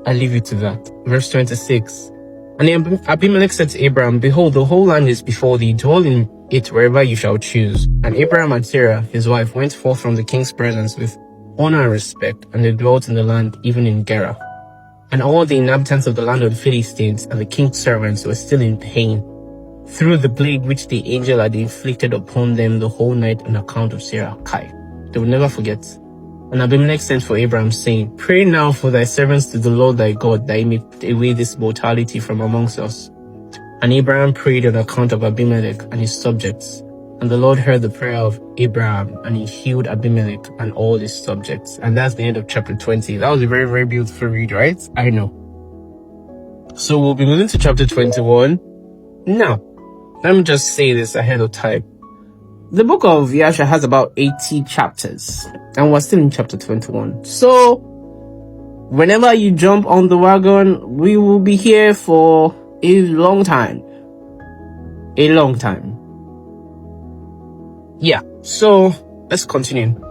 I leave you to that. Verse 26. And Abimelech said to Abraham, behold, the whole land is before thee, dwell in it wherever you shall choose. And Abraham and Sarah, his wife, went forth from the king's presence with honor and respect, and they dwelt in the land, even in Gerar. And all the inhabitants of the land of the Philistines and the king's servants were still in pain, through the plague which the angel had inflicted upon them the whole night on account of Sarah. Kai. They will never forget. And Abimelech sent for Abraham, saying, pray now for thy servants to the Lord thy God, that he may put away this mortality from amongst us. And Abraham prayed on account of Abimelech and his subjects. And the Lord heard the prayer of Abraham, and he healed Abimelech and all his subjects. And that's the end of chapter 20. That was a very, very beautiful read, right? I know. So we'll be moving to chapter 21. Now, let me just say this ahead of time. The book of Yasha has about 80 chapters, and we're still in chapter 21. So, whenever you jump on the wagon, we will be here for a long time. A long time. Yeah, so let's continue.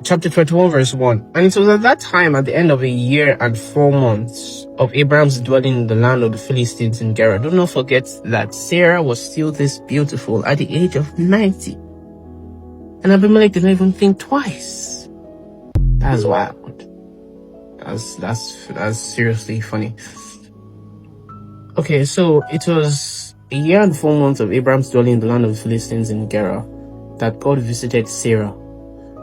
Chapter 21 verse 1. And it was at that time, at the end of a year and 4 months of Abraham's dwelling in the land of the Philistines in Gerar. Do not forget that Sarah was still this beautiful at the age of 90. And Abimelech did not even think twice. That's wild. That's seriously funny. Okay, so it was a year and 4 months of Abraham's dwelling in the land of the Philistines in Gerar that God visited Sarah.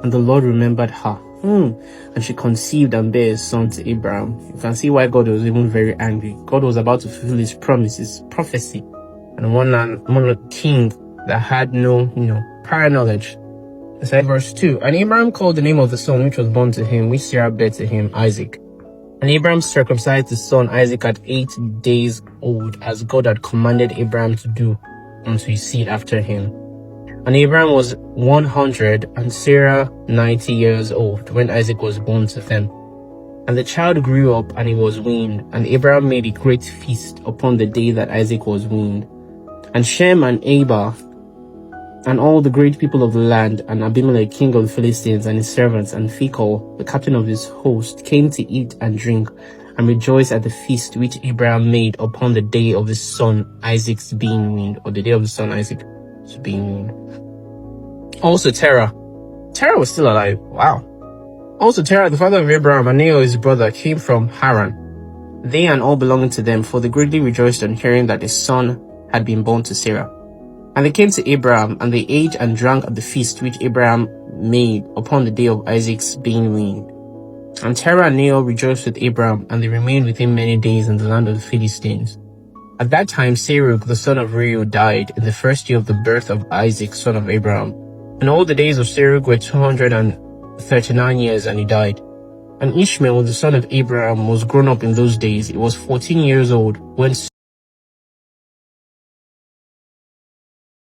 And the Lord remembered her. And she conceived and bare a son to Abraham. You can see why God was even very angry. God was about to fulfill his promise, his prophecy. And one a king that had no, prior knowledge. It said verse 2. And Abraham called the name of the son which was born to him, which Sarah bare to him, Isaac. And Abraham circumcised his son Isaac at 8 days old, as God had commanded Abraham to do unto his seed after him. And Abraham was 100 and Sarah 90 years old when Isaac was born to them. And the child grew up and he was weaned. And Abraham made a great feast upon the day that Isaac was weaned. And Shem and Eber and all the great people of the land, and Abimelech king of the Philistines and his servants, and Phicol the captain of his host, came to eat and drink and rejoice at the feast which Abraham made upon the day of his son Isaac's being weaned, or the day of his son Isaac being weaned. Also Terah was still alive. Wow. Also Terah, the father of Abraham, and Nahor his brother, came from Haran, they and all belonging to them, for they greatly rejoiced on hearing that a son had been born to Sarah. And they came to Abraham, and they ate and drank at the feast which Abraham made upon the day of Isaac's being weaned. And Terah and Nahor rejoiced with Abraham, and they remained with him many days in the land of the Philistines. At that time Serug the son of Reu died in the first year of the birth of Isaac son of Abraham. And all the days of Serug were 239 years, and he died. And Ishmael the son of Abraham was grown up in those days. He was 14 years old when